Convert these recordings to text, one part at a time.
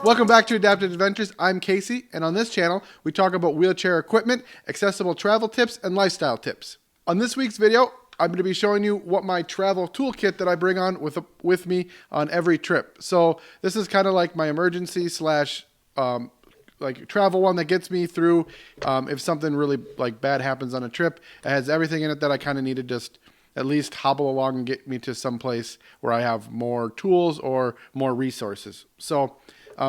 Welcome back to Adaptive Adventures. I'm Casey, and on this channel, we talk about wheelchair equipment, accessible travel tips, and lifestyle tips. On this week's video, I'm going to be showing you what my travel toolkit that I bring on with me on every trip. So this is kind of like my emergency slash like travel one that gets me through if something really like bad happens on a trip. It has everything in it that I kind of need to just at least hobble along and get me to some place where I have more tools or more resources. So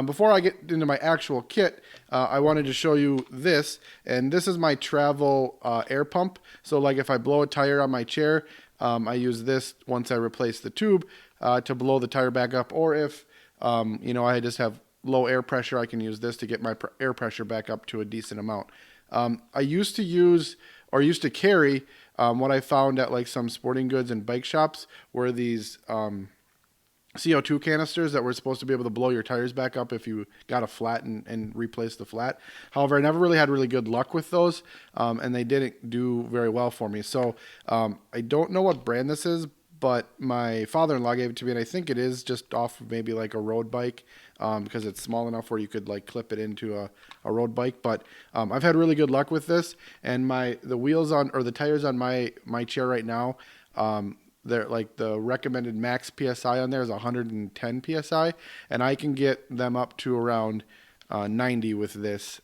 before I get into my actual kit, I wanted to show you this, and this is my travel air pump. So like if I blow a tire on my chair, I use this once I replace the tube to blow the tire back up, or if I just have low air pressure, I can use this to get my air pressure back up to a decent amount. I used to carry what I found at like some sporting goods and bike shops were these CO2 canisters that were supposed to be able to blow your tires back up if you got a flat and replace the flat. However, I never really had really good luck with those, and they didn't do very well for me. So I don't know what brand this is, but my father-in-law gave it to me, and I think it is just off of maybe like a road bike because it's small enough where you could like clip it into a road bike. But I've had really good luck with this, and the tires on my chair right now, they're like the recommended max PSI on there is 110 PSI, and I can get them up to around 90 with this,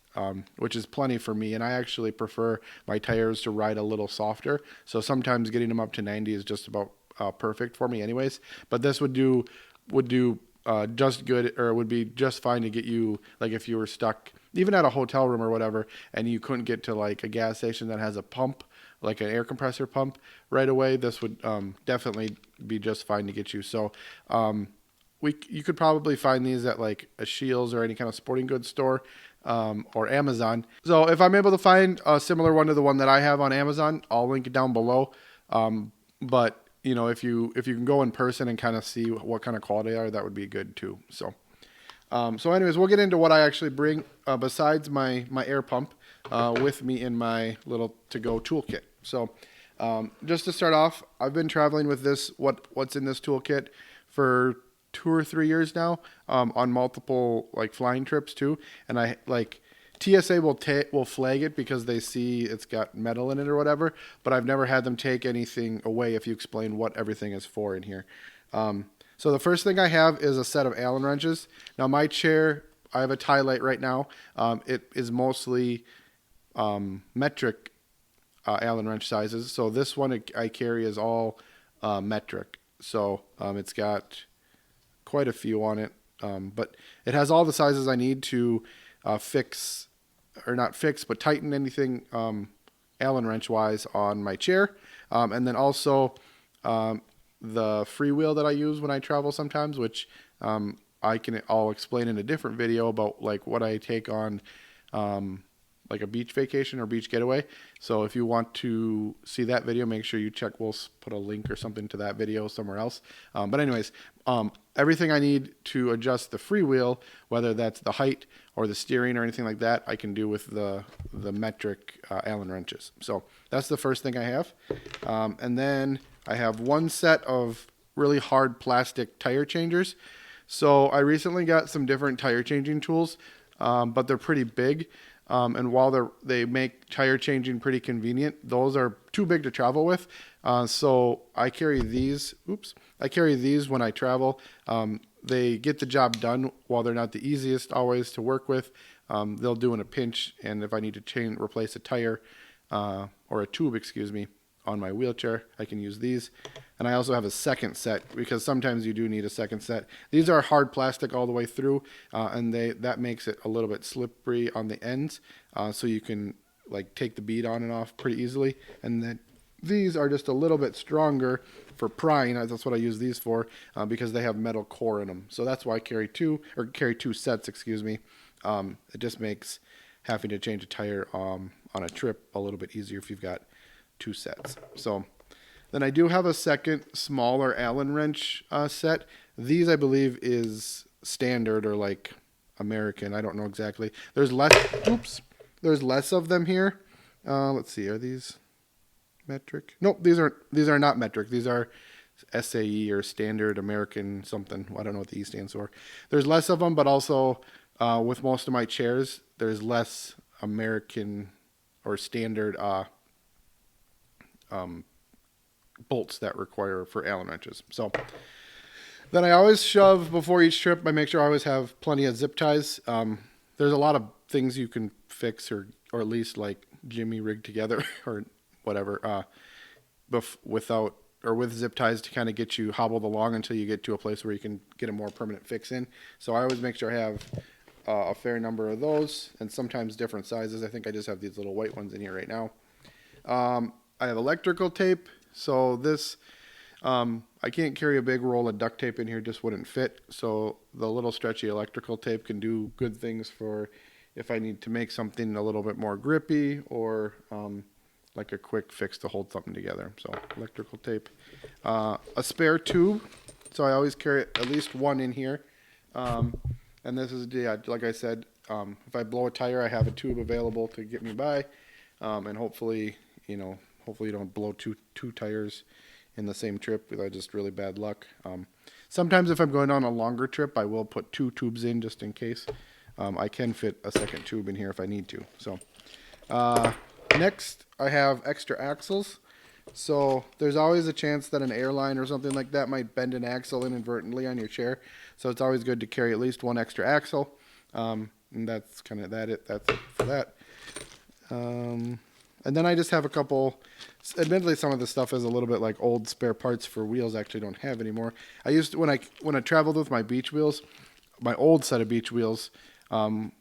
which is plenty for me. And I actually prefer my tires to ride a little softer. So sometimes getting them up to 90 is just about perfect for me anyways. But this would do just good, or would be just fine to get you, like if you were stuck even at a hotel room or whatever, and you couldn't get to like a gas station that has a pump, like an air compressor pump right away, this would definitely be just fine to get you. So you could probably find these at like a Shields or any kind of sporting goods store or Amazon. So if I'm able to find a similar one to the one that I have on Amazon, I'll link it down below. But if you can go in person and kind of see what kind of quality they are, that would be good too. So anyways, we'll get into what I actually bring besides my air pump with me in my little to-go toolkit. So just to start off, I've been traveling with this, what's in this toolkit for 2 or 3 years now, on multiple like flying trips too. And I like TSA will flag it because they see it's got metal in it or whatever, but I've never had them take anything away if you explain what everything is for in here. So the first thing I have is a set of Allen wrenches. Now my chair, I have a tie light right now. It is mostly metric Allen wrench sizes. So this one I carry is all metric. So it's got quite a few on it, but it has all the sizes I need to tighten anything Allen wrench wise on my chair, and then also the freewheel that I use when I travel sometimes, which I'll explain in a different video about like what I take on like a beach vacation or beach getaway. So if you want to see that video, make sure you check. We'll put a link or something to that video somewhere else. But anyways, everything I need to adjust the freewheel, whether that's the height or the steering or anything like that, I can do with the metric Allen wrenches. So that's the first thing I have. And then I have one set of really hard plastic tire changers. So I recently got some different tire changing tools, but they're pretty big. And while they make tire changing pretty convenient, those are too big to travel with. So I carry these. I carry these when I travel. They get the job done. While they're not the easiest always to work with, they'll do in a pinch. And if I need to replace a tire or a tube, on my wheelchair, I can use these. And I also have a second set because sometimes you do need a second set. These are hard plastic all the way through, and that makes it a little bit slippery on the ends, so you can like take the bead on and off pretty easily. And then these are just a little bit stronger for prying. That's what I use these for, because they have metal core in them. So that's why I carry two sets. It just makes having to change a tire on a trip a little bit easier if you've got 2 sets. So then I do have a second smaller Allen wrench set. These I believe is standard or like American. I don't know exactly. There's less of them here. Let's see. Are these metric? Nope. These are not metric. These are SAE or standard American something. I don't know what the E stands for. There's less of them, but also with most of my chairs, there's less American or standard bolts that require for Allen wrenches. So then I always shove before each trip. I make sure I always have plenty of zip ties. There's a lot of things you can fix or at least like jimmy rig together or whatever without or with zip ties to kind of get you hobbled along until you get to a place where you can get a more permanent fix in. So I always make sure I have a fair number of those, and sometimes different sizes. I think I just have these little white ones in here right now. I have electrical tape. So this, I can't carry a big roll of duct tape in here, just wouldn't fit. So the little stretchy electrical tape can do good things for if I need to make something a little bit more grippy or like a quick fix to hold something together. So electrical tape, a spare tube. So I always carry at least one in here. And this is, like I said, if I blow a tire, I have a tube available to get me by. And hopefully you don't blow two tires in the same trip without just really bad luck. Sometimes if I'm going on a longer trip, I will put 2 tubes in just in case. I can fit a second tube in here if I need to. So next, I have extra axles. So there's always a chance that an airline or something like that might bend an axle inadvertently on your chair. So it's always good to carry at least one extra axle. And that's kind of that's it for that. And then I just have a couple, admittedly some of the stuff is a little bit like old spare parts for wheels I actually don't have anymore. I used to, when I traveled with my beach wheels, my old set of beach wheels,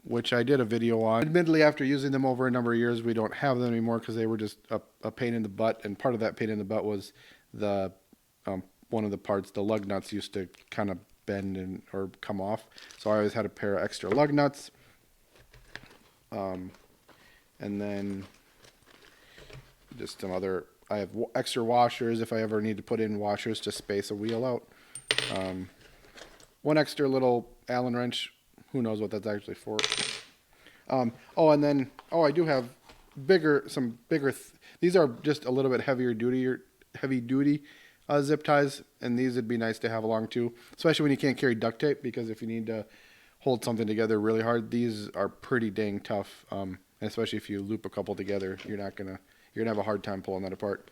which I did a video on. Admittedly, after using them over a number of years, we don't have them anymore because they were just a pain in the butt. And part of that pain in the butt was the one of the parts, the lug nuts used to kind of bend or come off. So I always had a pair of extra lug nuts. And then just some other, I have extra washers if I ever need to put in washers to space a wheel out. One extra little Allen wrench. Who knows what that's actually for. And then I do have some bigger, these are just a little bit heavy duty zip ties, and these would be nice to have along too, especially when you can't carry duct tape, because if you need to hold something together really hard, these are pretty dang tough, especially if you loop a couple together, you're gonna have a hard time pulling that apart.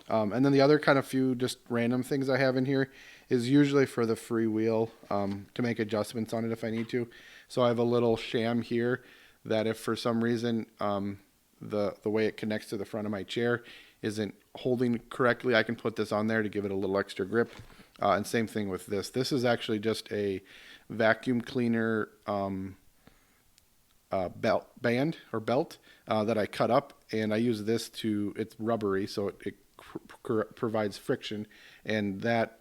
And then the other kind of few just random things I have in here is usually for the freewheel, to make adjustments on it if I need to. So I have a little sham here that if for some reason the way it connects to the front of my chair isn't holding correctly, I can put this on there to give it a little extra grip. And same thing with this. This is actually just a vacuum cleaner belt that I cut up, and I use this it's rubbery, so it provides friction, and that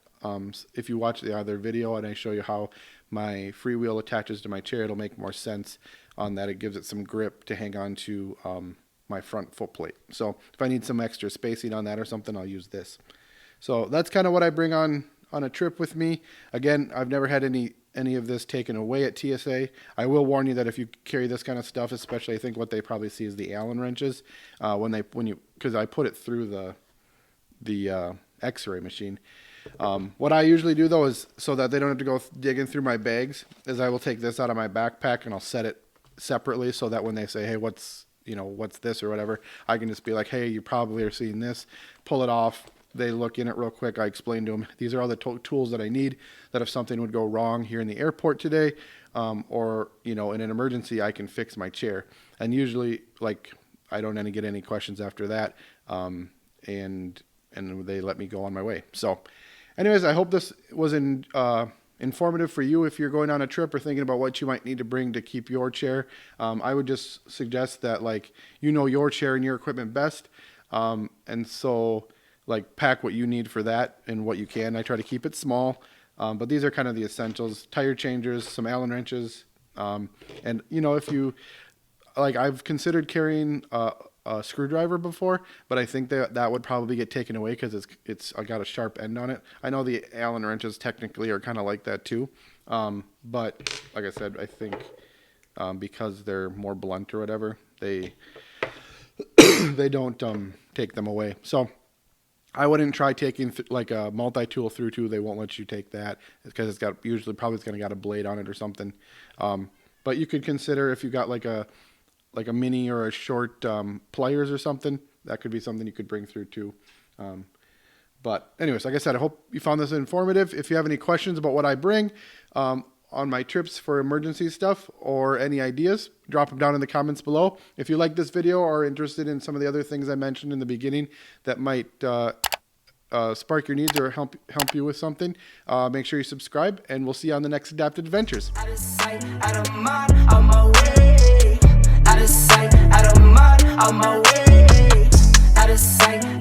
if you watch the other video and I show you how my freewheel attaches to my chair, it'll make more sense on that. It gives it some grip to hang on to my front foot plate. So if I need some extra spacing on that or something, I'll use this. So that's kind of what I bring on a trip with me. Again, I've never had any of this taken away at TSA. I will warn you that if you carry this kind of stuff, especially I think what they probably see is the Allen wrenches, because I put it through the X-ray machine. What I usually do though is, so that they don't have to go digging through my bags, is I will take this out of my backpack and I'll set it separately so that when they say, hey, what's this or whatever, I can just be like, hey, you probably are seeing this, pull it off. They look in it real quick. I explain to them, these are all the tools that I need, that if something would go wrong here in the airport today, or in an emergency, I can fix my chair. And usually, I don't get any questions after that, and they let me go on my way. So anyways, I hope this was informative for you if you're going on a trip or thinking about what you might need to bring to keep your chair. I would just suggest that your chair and your equipment best, and so pack what you need for that and what you can. I try to keep it small, but these are kind of the essentials: tire changers, some Allen wrenches, and if you I've considered carrying a screwdriver before, but I think that would probably get taken away because I got a sharp end on it. I know the Allen wrenches technically are kind of like that too, but like I said, I think because they're more blunt or whatever, they they don't take them away. So I wouldn't try taking a multi-tool through tool. They won't let you take that because it's got probably got a blade on it or something. But you could consider if you got like a mini or a short pliers or something, that could be something you could bring through too. But anyways, like I said, I hope you found this informative. If you have any questions about what I bring on my trips for emergency stuff or any ideas, drop them down in the comments below. If you like this video or are interested in some of the other things I mentioned in the beginning that might spark your needs or help you with something, make sure you subscribe, and we'll see you on the next Adapted Adventures. Out of sight, out of mind, on my way. Out of sight, out of mind, on my way. Out of sight.